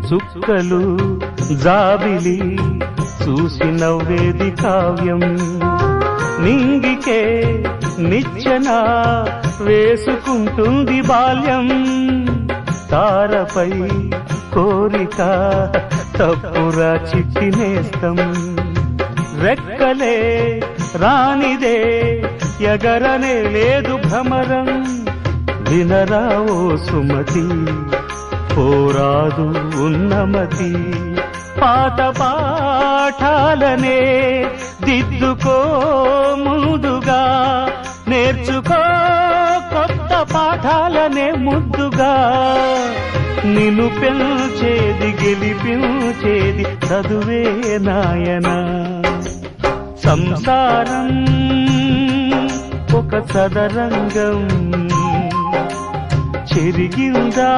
చుక్కలు జాబిలి చూసి నవ్వేది కావ్యం నింగికే నిచ్చెన వేసుకుంటుంది బాల్యం తారపై కోరిక తప్పురా చిట్టినేస్తం రెక్కలే రానిదే ఎగరనే లేదు భ్రమరం వినరా ఓ సుమతి పోరాదు ఉన్నమతి పాత పాఠాలనే దిద్దుకో ముందుగా నేర్చుకో కొత్త పాఠాలనే ముద్దుగా నిన్ను పెంచేది గెలిపించేది చదువే నాయనా సంసారం ఒక సదరంగం చెరిగిందా